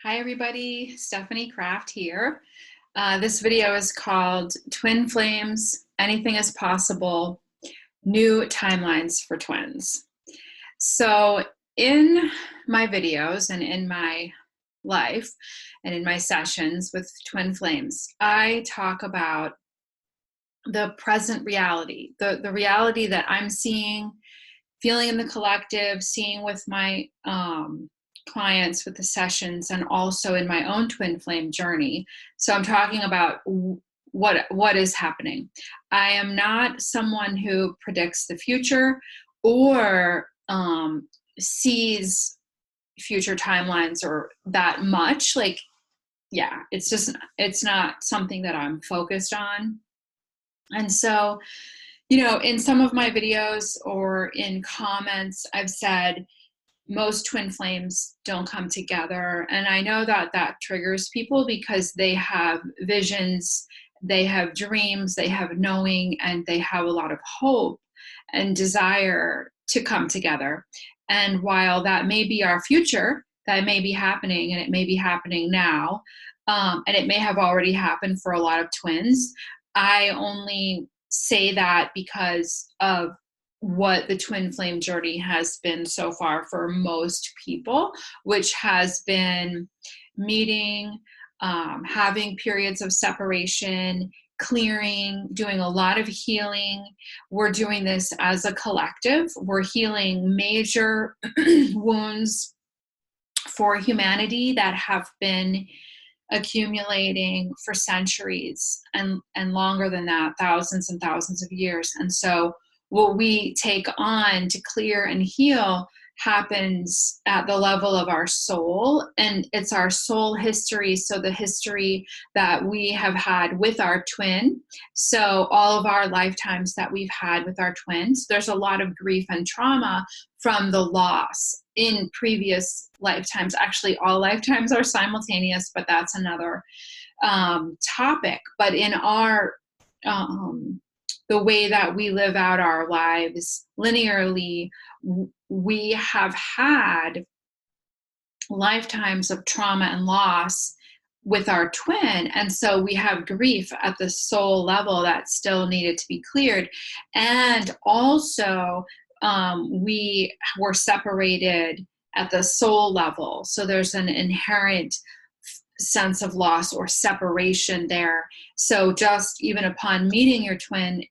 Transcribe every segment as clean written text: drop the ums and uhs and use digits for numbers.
Hi everybody, Stephanie Kraft here. This video is called Twin Flames, Anything is Possible, New Timelines for Twins. So in my videos and in my life and in my sessions with twin flames, I talk about the present reality, the reality that I'm seeing, feeling in the collective, seeing with my clients with the sessions, and also in my own twin flame journey. So I'm talking about what is happening. I am not someone who predicts the future or sees future timelines or that much. Yeah, it's not something that I'm focused on. And so, in some of my videos or in comments, I've said most twin flames don't come together. And I know that that triggers people because they have visions, they have dreams, they have knowing, and they have a lot of hope and desire to come together. And while that may be our future, that may be happening, and it may be happening now, and it may have already happened for a lot of twins, I only say that because of what the twin flame journey has been so far for most people, which has been meeting, having periods of separation, clearing, doing a lot of healing. We're doing this as a collective. We're healing major wounds for humanity that have been accumulating for centuries and longer than that, thousands and thousands of years. And so what we take on to clear and heal happens at the level of our soul, and it's our soul history. So the history that we have had with our twin, so all of our lifetimes that we've had with our twins, there's a lot of grief and trauma from the loss in previous lifetimes. Actually, all lifetimes are simultaneous, but that's another topic. But in our the way that we live out our lives linearly, we have had lifetimes of trauma and loss with our twin. And so we have grief at the soul level that still needed to be cleared. And also, we were separated at the soul level. So there's an inherent sense of loss or separation there. So just even upon meeting your twin,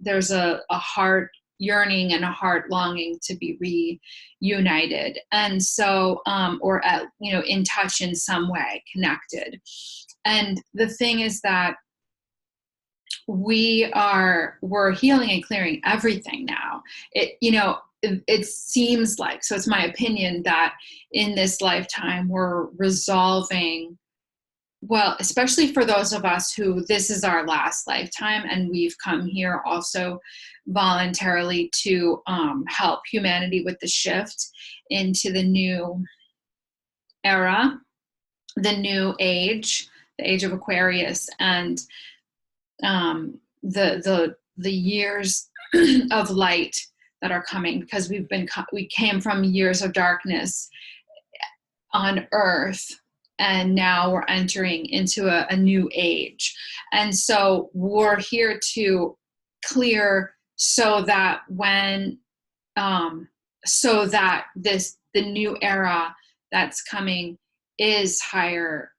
there's a heart yearning and a heart longing to be reunited. And so, or in touch in some way, connected. And the thing is that we're healing and clearing everything now. It seems like, so it's my opinion that in this lifetime we're resolving, well, especially for those of us who this is our last lifetime and we've come here also voluntarily to help humanity with the shift into the new era, the new age, the age of Aquarius, and the years of light that are coming, because we came from years of darkness on Earth, and now we're entering into a new age. And so we're here to clear so that the new era that's coming is higher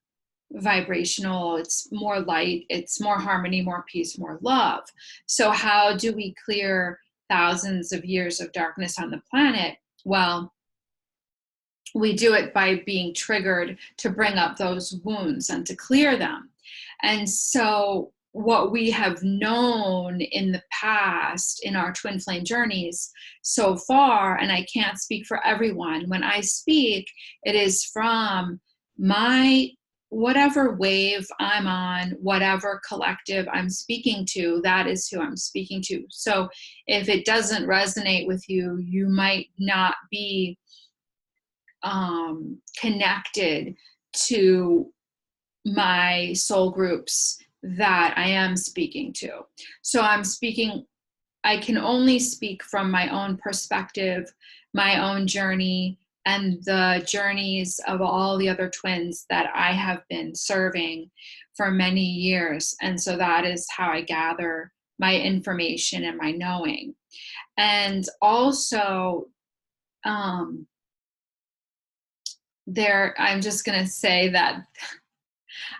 vibrational, it's more light, it's more harmony, more peace, more love. So how do we clear thousands of years of darkness on the planet? Well, we do it by being triggered to bring up those wounds and to clear them. And so what we have known in the past in our twin flame journeys so far, and I can't speak for everyone, when I speak, it is from my whatever wave I'm on, whatever collective I'm speaking to, that is who I'm speaking to. So if it doesn't resonate with you, you might not be connected to my soul groups that I am speaking to. So I can only speak from my own perspective, my own journey, and the journeys of all the other twins that I have been serving for many years. And so that is how I gather my information and my knowing. And also, I'm just going to say that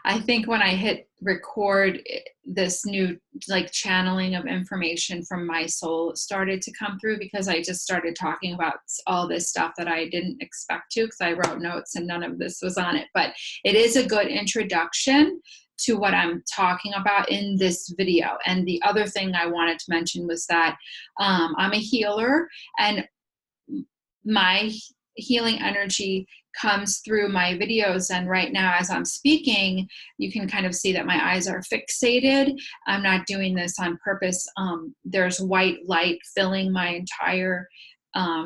I think when I hit record, this new like channeling of information from my soul started to come through, because I just started talking about all this stuff that I didn't expect to, because I wrote notes and none of this was on it. But it is a good introduction to what I'm talking about in this video. And the other thing I wanted to mention was that I'm a healer, and my healing energy comes through my videos. And right now, as I'm speaking, you can kind of see that my eyes are fixated. I'm not doing this on purpose. There's white light filling my entire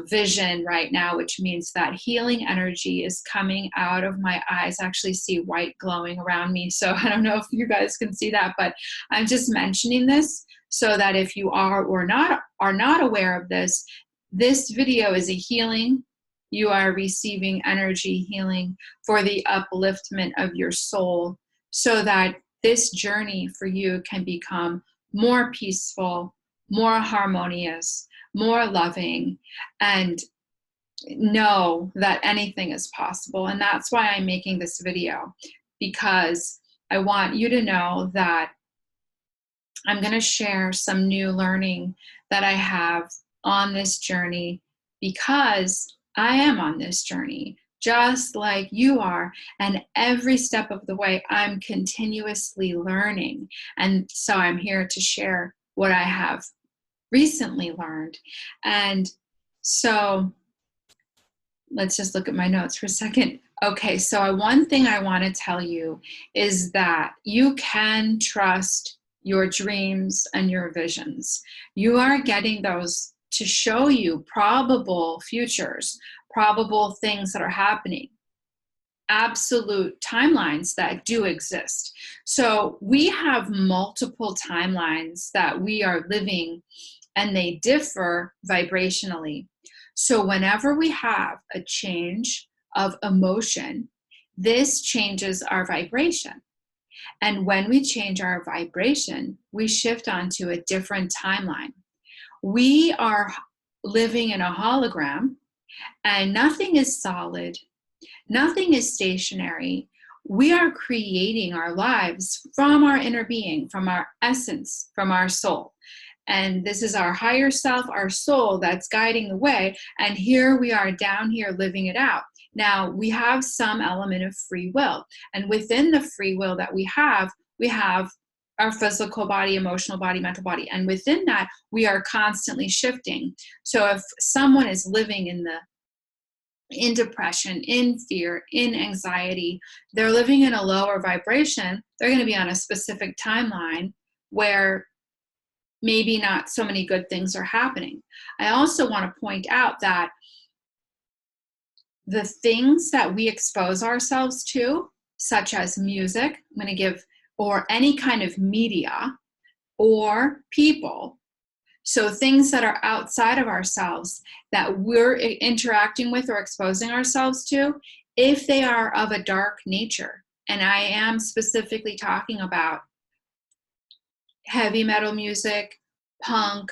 vision right now, which means that healing energy is coming out of my eyes. I actually see white glowing around me. So I don't know if you guys can see that, but I'm just mentioning this so that if you are or are not aware of this, this video is a healing. You are receiving energy healing for the upliftment of your soul, so that this journey for you can become more peaceful, more harmonious, more loving, and know that anything is possible. And that's why I'm making this video, because I want you to know that I'm going to share some new learning that I have on this journey, because I am on this journey just like you are. And every step of the way, I'm continuously learning. And so I'm here to share what I have recently learned. And so let's just look at my notes for a second. Okay, so one thing I want to tell you is that you can trust your dreams and your visions. You are getting those to show you probable futures, probable things that are happening, absolute timelines that do exist. So we have multiple timelines that we are living, and they differ vibrationally. So whenever we have a change of emotion, this changes our vibration. And when we change our vibration, we shift onto a different timeline. We are living in a hologram, and nothing is solid, nothing is stationary. We are creating our lives from our inner being, from our essence, from our soul. And this is our higher self, our soul, that's guiding the way. And here we are down here living it out. Now, we have some element of free will. And within the free will that we have our physical body, emotional body, mental body. And within that, we are constantly shifting. So if someone is living in depression, in fear, in anxiety, they're living in a lower vibration, they're going to be on a specific timeline where maybe not so many good things are happening. I also want to point out that the things that we expose ourselves to, such as music, or any kind of media or people, so things that are outside of ourselves that we're interacting with or exposing ourselves to, if they are of a dark nature, and I am specifically talking about heavy metal music, punk,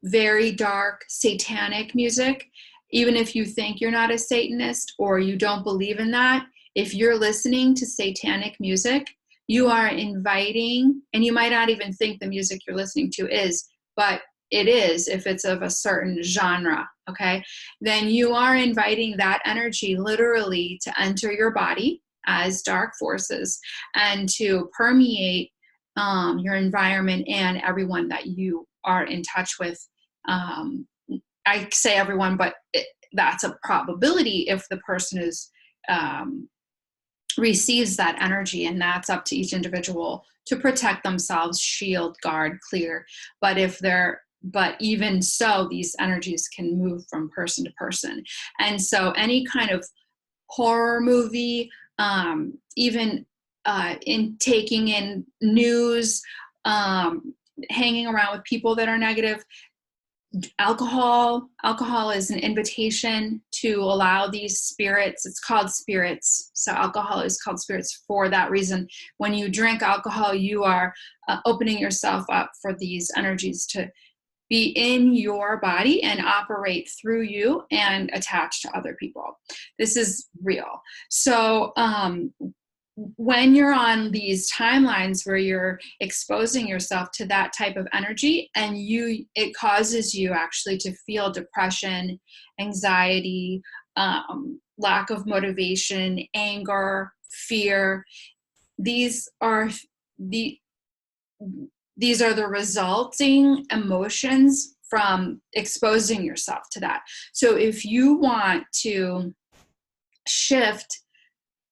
very dark satanic music, even if you think you're not a Satanist or you don't believe in that, if you're listening to satanic music, you are inviting, and you might not even think the music you're listening to is, but it is if it's of a certain genre, okay? Then you are inviting that energy literally to enter your body as dark forces and to permeate your environment and everyone that you are in touch with. I say everyone, but that's a probability if the person is receives that energy, and that's up to each individual to protect themselves, shield, guard, clear. But even so, these energies can move from person to person. And so any kind of horror movie, even in taking in news, hanging around with people that are negative, Alcohol is an invitation to allow these spirits. It's called spirits. So alcohol is called spirits for that reason. When you drink alcohol, you are opening yourself up for these energies to be in your body and operate through you and attach to other people. This is real. So when you're on these timelines where you're exposing yourself to that type of energy, and it causes you actually to feel depression, anxiety, lack of motivation, anger, fear. These are the resulting emotions from exposing yourself to that. So if you want to shift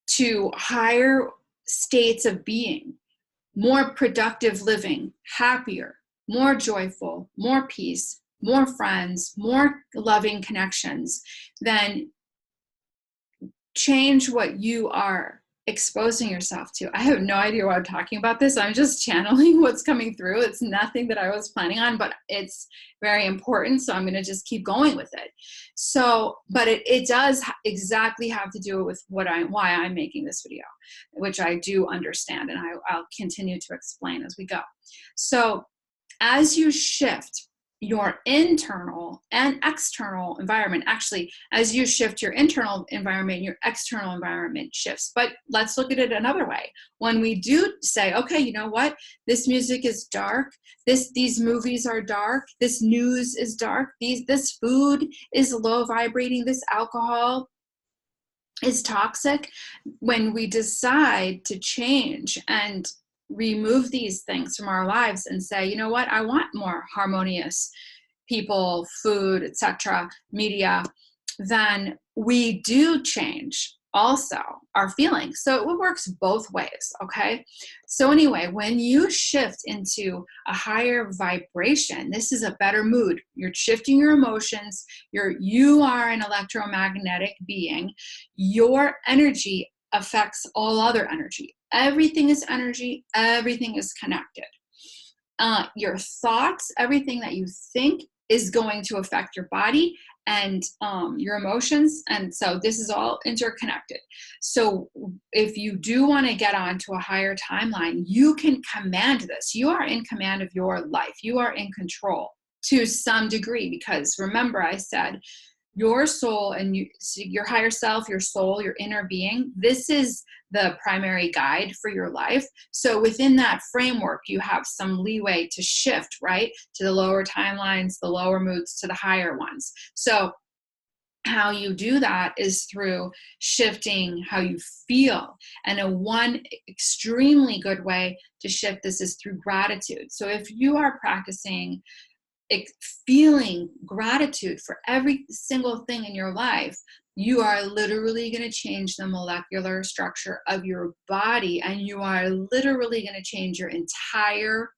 to higher states of being, more productive living, happier, more joyful, more peace, more friends, more loving connections, then change what you are exposing yourself to. I have no idea why I'm talking about this. I'm just channeling what's coming through. It's nothing that I was planning on, but it's very important. So I'm going to just keep going with it. So, but it does exactly have to do with why I'm making this video, which I do understand. And I'll continue to explain as we go. So as you shift your internal and external environment, actually, as you shift your internal environment, your external environment shifts. But let's look at it another way. When we do say, okay, you know what? This music is dark. These movies are dark. This news is dark. This food is low vibrating. This alcohol is toxic. When we decide to change and remove these things from our lives and say, you know what, I want more harmonious people, food, etc., media, then we do change also our feelings. So it works both ways, okay? So anyway, when you shift into a higher vibration, this is a better mood. You're shifting your emotions. You are an electromagnetic being. Your energy affects all other energy. Everything is energy. Everything is connected. Your thoughts, everything that you think is going to affect your body and your emotions. And so this is all interconnected. So if you do want to get onto a higher timeline, you can command this. You are in command of your life. You are in control to some degree, because remember I said your soul and your higher self, your soul, your inner being, this is the primary guide for your life. So within that framework, you have some leeway to shift, right? To the lower timelines, the lower moods, to the higher ones. So how you do that is through shifting how you feel. And one extremely good way to shift this is through gratitude. So if you are practicing feeling gratitude for every single thing in your life, you are literally going to change the molecular structure of your body, and you are literally going to change your entire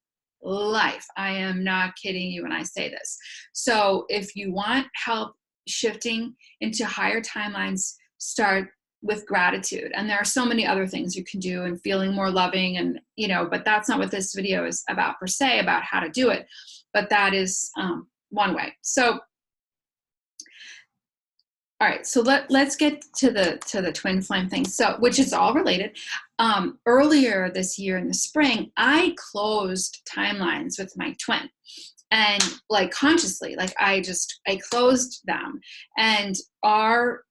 life. I am not kidding you when I say this. So if you want help shifting into higher timelines, start with gratitude. And there are so many other things you can do, and feeling more loving, and but that's not what this video is about per se, about how to do it. But that is one way. So, all right. So let's get to the twin flame thing. So, which is all related. Earlier this year in the spring, I closed timelines with my twin, and like consciously, like I closed them, and our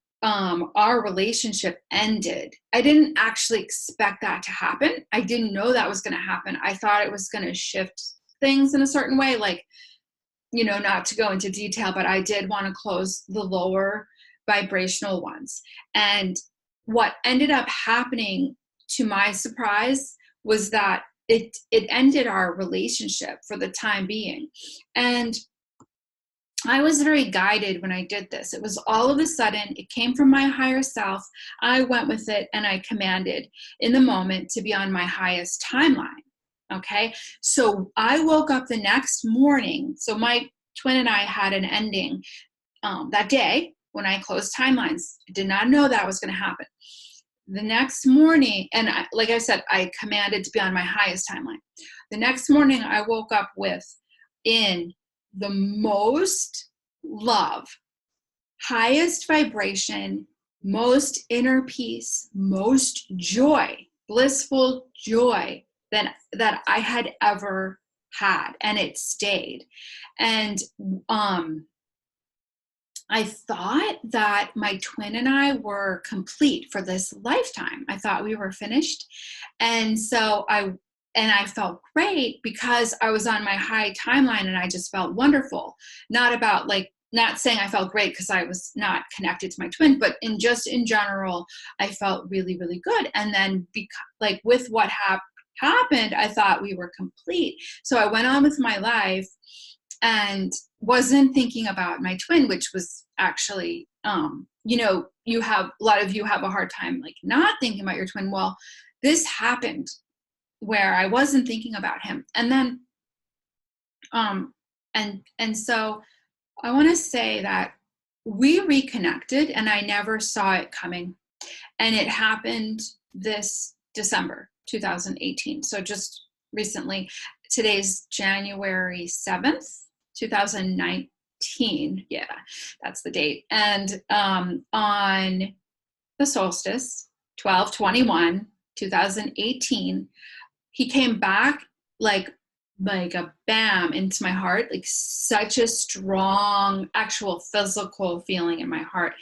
relationship ended. I didn't actually expect that to happen. I didn't know that was going to happen. I thought it was going to shift things in a certain way, like, not to go into detail, but I did want to close the lower vibrational ones. And what ended up happening, to my surprise, was that it ended our relationship for the time being. And I was very guided when I did this. It was all of a sudden, it came from my higher self. I went with it, and I commanded in the moment to be on my highest timeline. Okay. So I woke up the next morning. So my twin and I had an ending that day when I closed timelines. I did not know that was going to happen. The next morning, and like I said, I commanded to be on my highest timeline. The next morning I woke up with, in the most love, highest vibration, most inner peace, most joy, blissful joy that I had ever had, and it stayed. And I thought that my twin and I were complete for this lifetime. I thought we were finished. And so I felt great because I was on my high timeline and I just felt wonderful. Not saying I felt great because I was not connected to my twin, but in general, I felt really, really good. And then with what happened, I thought we were complete. So I went on with my life and wasn't thinking about my twin, which was actually, a lot of you have a hard time like not thinking about your twin. Well, this happened where I wasn't thinking about him. And then, and so I want to say that we reconnected and I never saw it coming. And it happened this December 2018. So just recently. Today's January 7th, 2019. Yeah, that's the date. And on the solstice, 12/21, 2018, he came back like a bam into my heart, like such a strong actual physical feeling in my heart.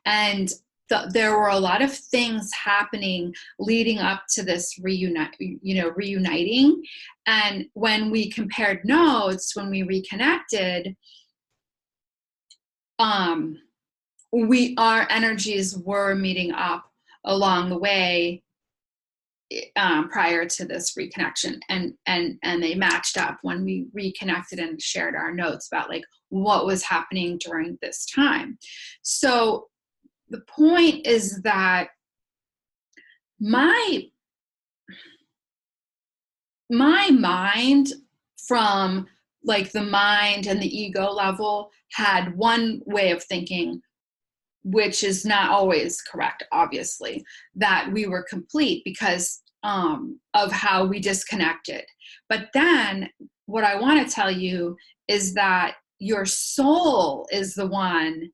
And there were a lot of things happening leading up to this reuniting. And when we compared notes, when we reconnected, our energies were meeting up along the way prior to this reconnection, and they matched up when we reconnected and shared our notes about like what was happening during this time. So the point is that my mind, from like the mind and the ego level, had one way of thinking, which is not always correct, obviously, that we were complete because of how we disconnected. But then what I want to tell you is that your soul is the one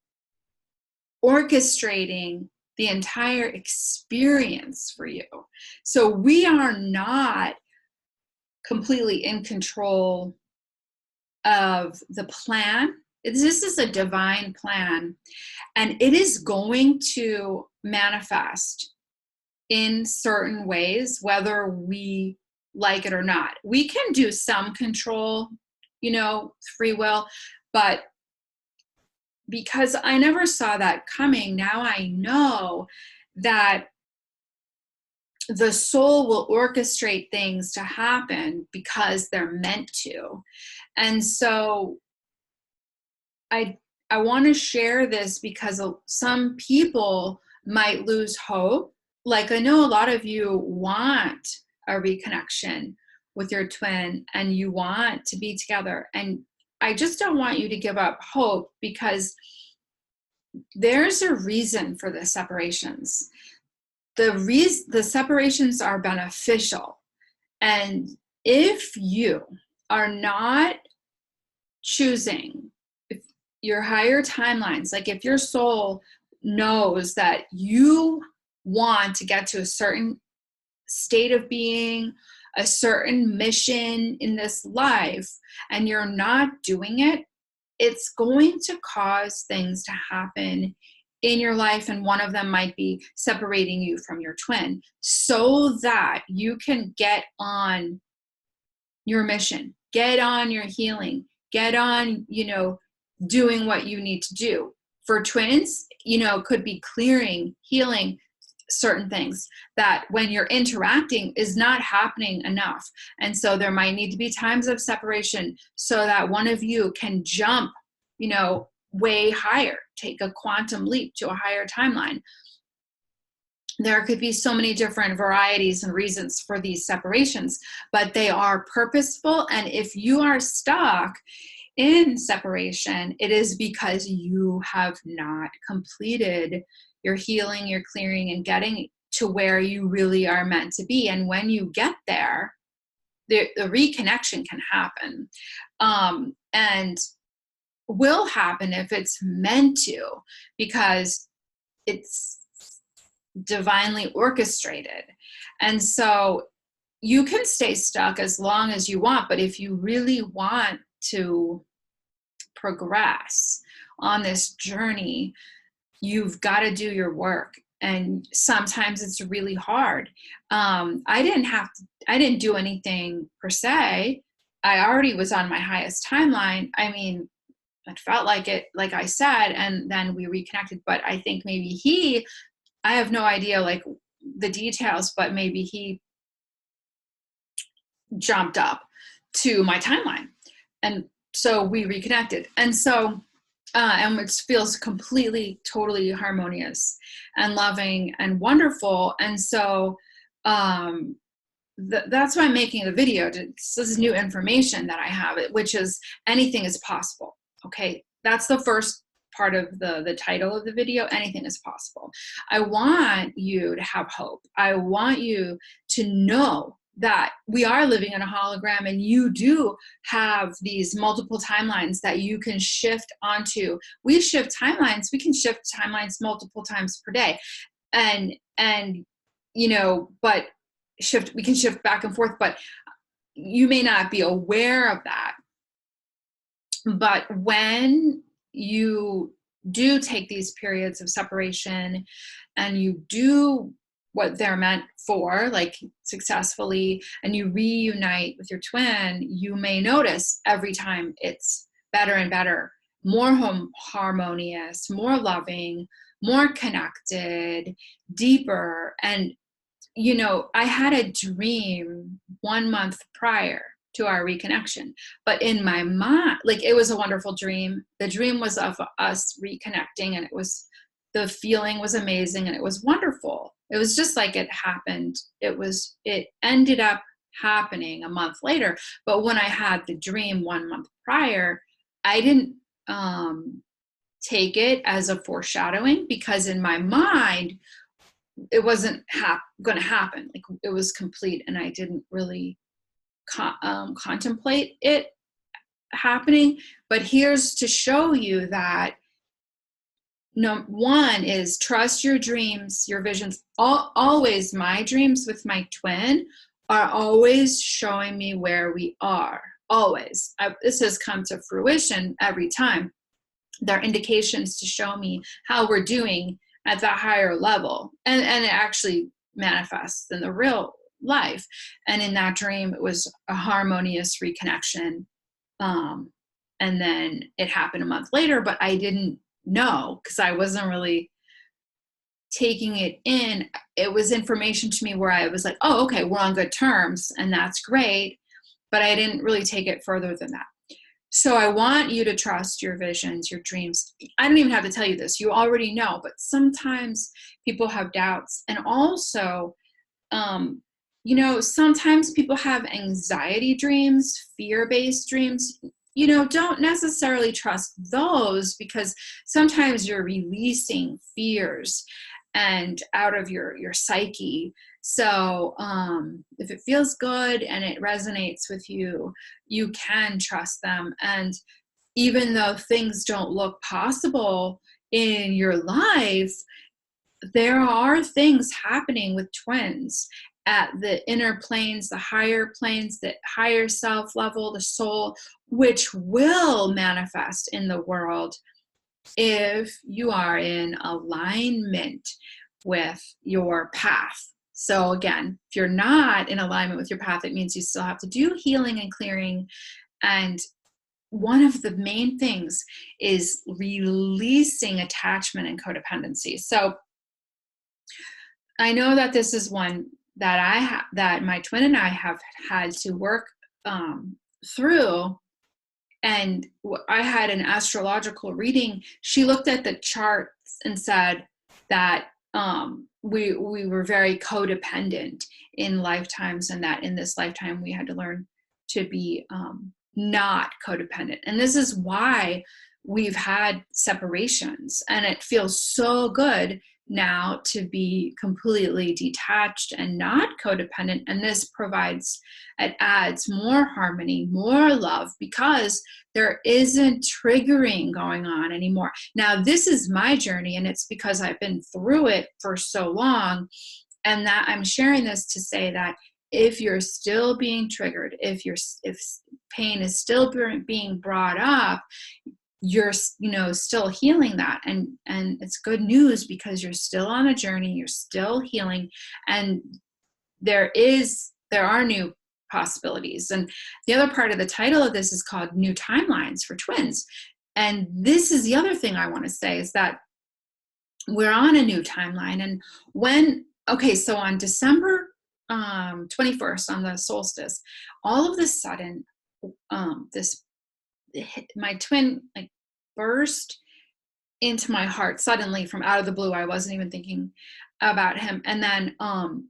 orchestrating the entire experience for you. So we are not completely in control of the plan. This is a divine plan, and it is going to manifest in certain ways, whether we like it or not. We can do some control, free will, but because I never saw that coming, now I know that the soul will orchestrate things to happen because they're meant to. And so I want to share this because some people might lose hope. Like I know a lot of you want a reconnection with your twin and you want to be together. And I just don't want you to give up hope, because there's a reason for the separations. The separations are beneficial. And if you are not choosing your higher timelines, like if your soul knows that you want to get to a certain state of being, a certain mission in this life, and you're not doing it, it's going to cause things to happen in your life. And one of them might be separating you from your twin so that you can get on your mission, get on your healing, get on, doing what you need to do. For twins, could be clearing, healing certain things that when you're interacting is not happening enough. And so there might need to be times of separation so that one of you can jump, way higher, take a quantum leap to a higher timeline. There could be so many different varieties and reasons for these separations, but they are purposeful. And if you are stuck in separation, it is because you have not completed your healing, your clearing, and getting to where you really are meant to be. And when you get there, the reconnection can happen. And will happen if it's meant to, because it's divinely orchestrated. And so you can stay stuck as long as you want, but if you really want to progress on this journey, you've got to do your work. And sometimes it's really hard. I didn't do anything per se. I already was on my highest timeline. I mean, it felt like it, like I said, and then we reconnected. But I think maybe I have no idea like the details, but maybe he jumped up to my timeline. And so we reconnected. And so, and it feels completely, totally harmonious and loving and wonderful. And so that's why I'm making the video. This is new information that I have, which is anything is possible. Okay, that's the first part of the title of the video. Anything is possible. I want you to have hope. I want you to know that we are living in a hologram, and you do have these multiple timelines that you can shift onto. We shift timelines. We can shift timelines multiple times per day, and you know, but we can shift back and forth, but you may not be aware of that. But when you do take these periods of separation and you do what they're meant for, like successfully, and you reunite with your twin, you may notice every time it's better and better, more harmonious, more loving, more connected, deeper. And you know, I had a dream 1 month prior to our reconnection, but in my mind, like, it was a wonderful dream. The dream was of us reconnecting, and the feeling was amazing, and it was wonderful. It was just like it happened. It ended up happening a month later. But when I had the dream 1 month prior, I didn't take it as a foreshadowing, because in my mind, it wasn't going to happen. Like, it was complete, and I didn't really contemplate it happening. But here's to show you that one is trust your dreams, your visions. Always, my dreams with my twin are always showing me where we are. Always. This has come to fruition every time. They're indications to show me how we're doing at the higher level, and it actually manifests in the real life. And in that dream, it was a harmonious reconnection, and then it happened a month later, but I didn't know, because I wasn't really taking it in. It was information to me where I was like, oh, okay, we're on good terms, and that's great, but I didn't really take it further than that. So I want you to trust your visions, your dreams. I don't even have to tell you this. You already know, but sometimes people have doubts. And also, you know, sometimes people have anxiety dreams, fear-based dreams. You know, don't necessarily trust those, because sometimes you're releasing fears and out of your psyche. So if it feels good and it resonates with you, you can trust them. And even though things don't look possible in your life, there are things happening with twins at the inner planes, the higher self level, the soul, which will manifest in the world if you are in alignment with your path. So again, if you're not in alignment with your path, it means you still have to do healing and clearing. And one of the main things is releasing attachment and codependency. So I know that this is one that that my twin and I have had to work through. And I had an astrological reading. She looked at the charts and said that we were very codependent in lifetimes, and that in this lifetime we had to learn to be not codependent. And this is why we've had separations, and it feels so good now to be completely detached and not codependent. And this provides, it adds more harmony, more love, because there isn't triggering going on anymore. Now, this is my journey, and it's because I've been through it for so long. And that I'm sharing this to say that if you're still being triggered, if pain is still being brought up, you're still healing that, and it's good news, because you're still on a journey, you're still healing, and there are new possibilities. And the other part of the title of this is called New Timelines for Twins. And this is the other thing I want to say, is that we're on a new timeline. And so on December 21st, on the solstice, all of a sudden, my twin burst into my heart suddenly from out of the blue. I wasn't even thinking about him. And then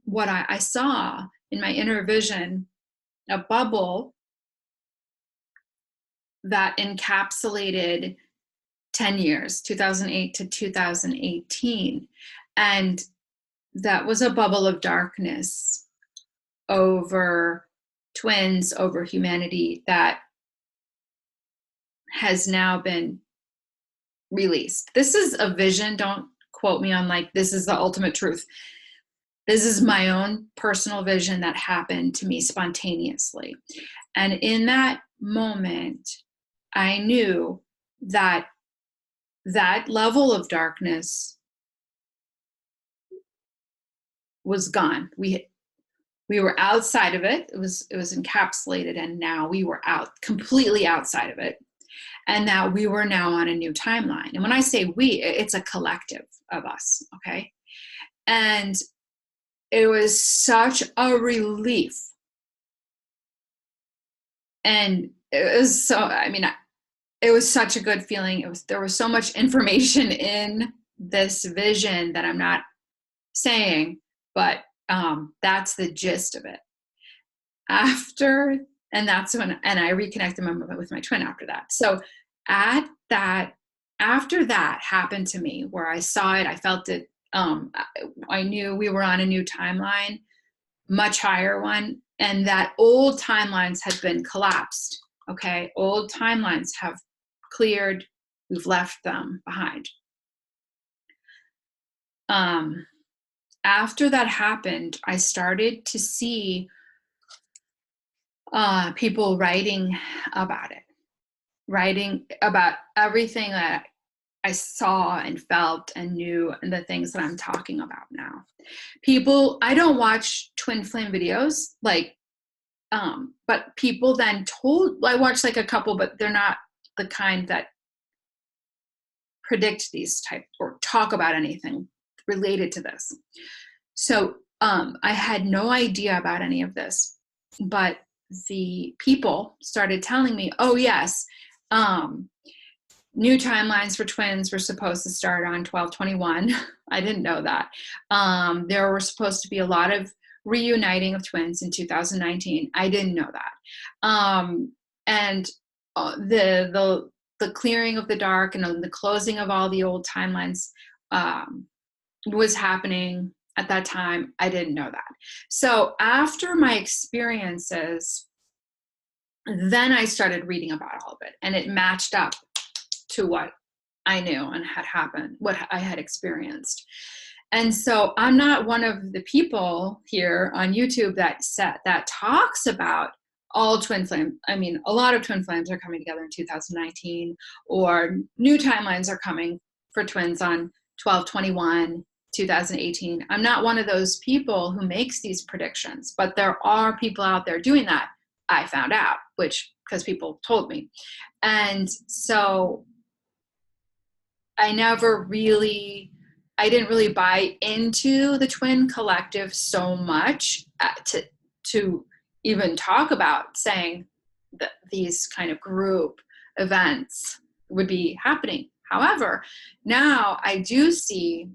what I saw in my inner vision, a bubble that encapsulated 10 years, 2008 to 2018. And that was a bubble of darkness over twins, over humanity, that has now been released. This is a vision. Don't quote me on this is the ultimate truth. This is my own personal vision that happened to me spontaneously. And in that moment, I knew that that level of darkness was gone. We were outside of it. It was encapsulated, and now we were completely outside of it. And that we were now on a new timeline. And when I say we, it's a collective of us, okay? And it was such a relief. And it was it was such a good feeling. There was so much information in this vision that I'm not saying, but that's the gist of it. After I reconnected with my twin after that. So after that happened to me, where I saw it, I felt it, I knew we were on a new timeline, much higher one, and that old timelines had been collapsed. Okay, old timelines have cleared, we've left them behind. After that happened, I started to see people writing about it, writing about everything that I saw and felt and knew, and the things that I'm talking about now. I don't watch twin flame videos, but people then I watched a couple, but they're not the kind that predict these type or talk about anything related to this. So I had no idea about any of this, but the people started telling me, oh yes, new timelines for twins were supposed to start on 12/21. I didn't know that. There were supposed to be a lot of reuniting of twins in 2019. I didn't know that. And the clearing of the dark and the closing of all the old timelines was happening at that time. I didn't know that. So after my experiences, then I started reading about all of it, and it matched up to what I knew and had happened, what I had experienced. And so I'm not one of the people here on YouTube that talks about all twin flames. I mean, a lot of twin flames are coming together in 2019, or new timelines are coming for twins on 12/21, 2018. I'm not one of those people who makes these predictions, but there are people out there doing that. I found out, because people told me. And so I didn't really buy into the twin collective so much to even talk about saying that these kind of group events would be happening. However, now I do see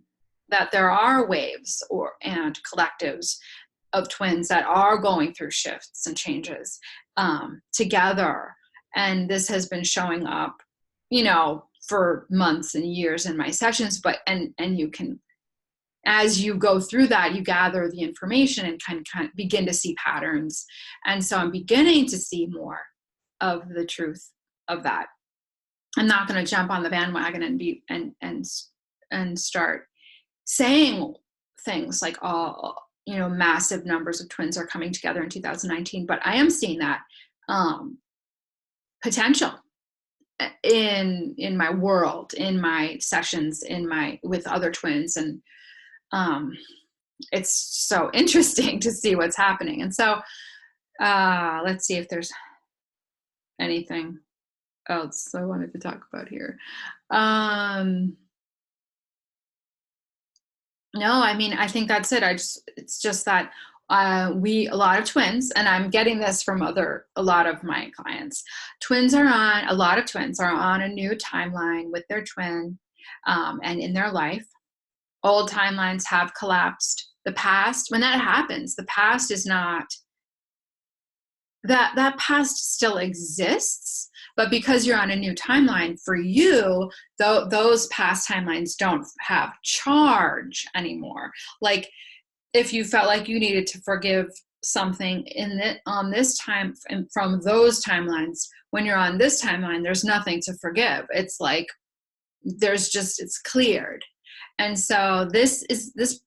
that there are waves and collectives of twins that are going through shifts and changes together. And this has been showing up, for months and years in my sessions, and you can as you go through that, you gather the information and kind of begin to see patterns. And so I'm beginning to see more of the truth of that. I'm not going to jump on the bandwagon and start saying things like, massive numbers of twins are coming together in 2019, but I am seeing that potential in my world, in my sessions, with other twins. And it's so interesting to see what's happening. And so let's see if there's anything else I wanted to talk about here. No, I mean, I think that's it. It's just that a lot of twins, and I'm getting this from a lot of my clients. A lot of twins are on a new timeline with their twin, and in their life. Old timelines have collapsed. The past, when that happens, the past is not, that past still exists, but because you're on a new timeline, for you, those past timelines don't have charge anymore. Like if you felt like you needed to forgive something on this time, from those timelines, when you're on this timeline, there's nothing to forgive. It's like it's cleared. And so this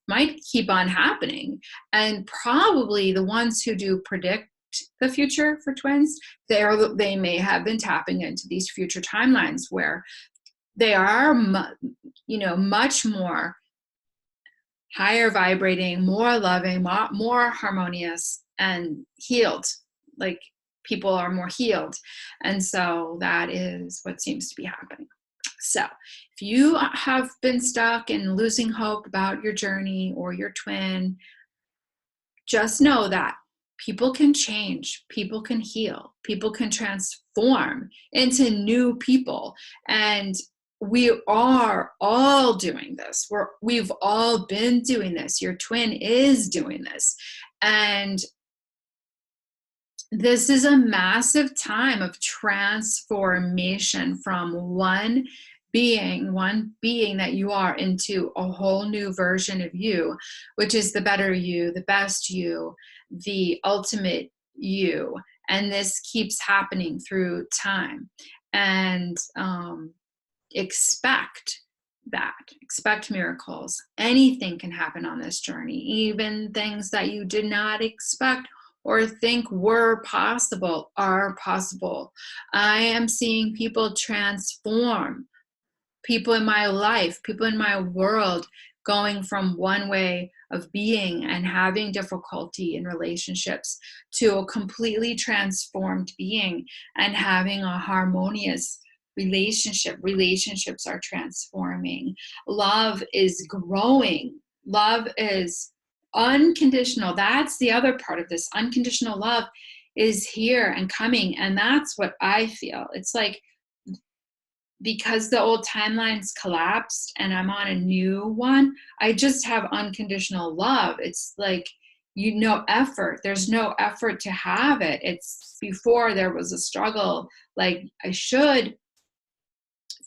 might keep on happening. And probably the ones who do predict the future for twins, they may have been tapping into these future timelines where they are, much more higher vibrating, more loving, more harmonious and healed. Like people are more healed. And so that is what seems to be happening. So if you have been stuck and losing hope about your journey or your twin, just know that people can change, people can heal, people can transform into new people. And we are all doing this. We've all been doing this. Your twin is doing this. And this is a massive time of transformation from one being that you are, into a whole new version of you, which is the better you, the best you, the ultimate you. And this keeps happening through time. And expect miracles. Anything can happen on this journey, even things that you did not expect or think were possible are possible. I am seeing people transform, people in my life, people in my world, going from one way of being and having difficulty in relationships to a completely transformed being and having a harmonious relationship. Relationships are transforming. Love is growing. Love is unconditional. That's the other part of this. Unconditional love is here and coming. And that's what I feel. It's like, because the old timelines collapsed and I'm on a new one, I just have unconditional love. It's like, effort. There's no effort to have it. It's before there was a struggle. Like I should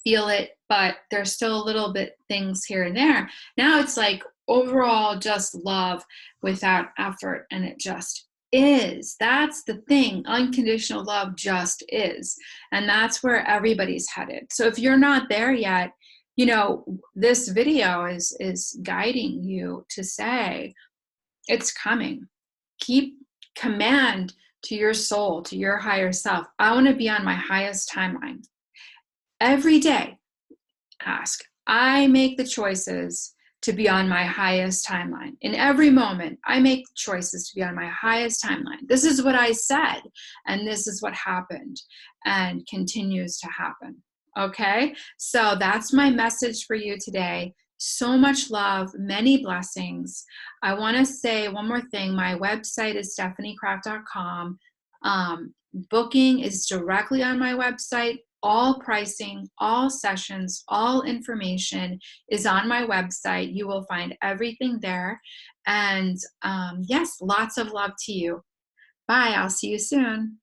feel it, but there's still a little bit things here and there. Now it's like overall just love without effort, and it just is. That's the thing. Unconditional love just is. And that's where everybody's headed. So if you're not there yet, this video is guiding you to say, it's coming. Keep command to your soul, to your higher self. I want to be on my highest timeline. Every day, ask, I make the choices to be on my highest timeline. In every moment, I make choices to be on my highest timeline. This is what I said, and this is what happened and continues to happen. Okay? So that's my message for you today. So much love, many blessings. I want to say one more thing. My website is stephaniecraft.com. Booking is directly on my website. All pricing, all sessions, all information is on my website. You will find everything there. And yes, lots of love to you. Bye. I'll see you soon.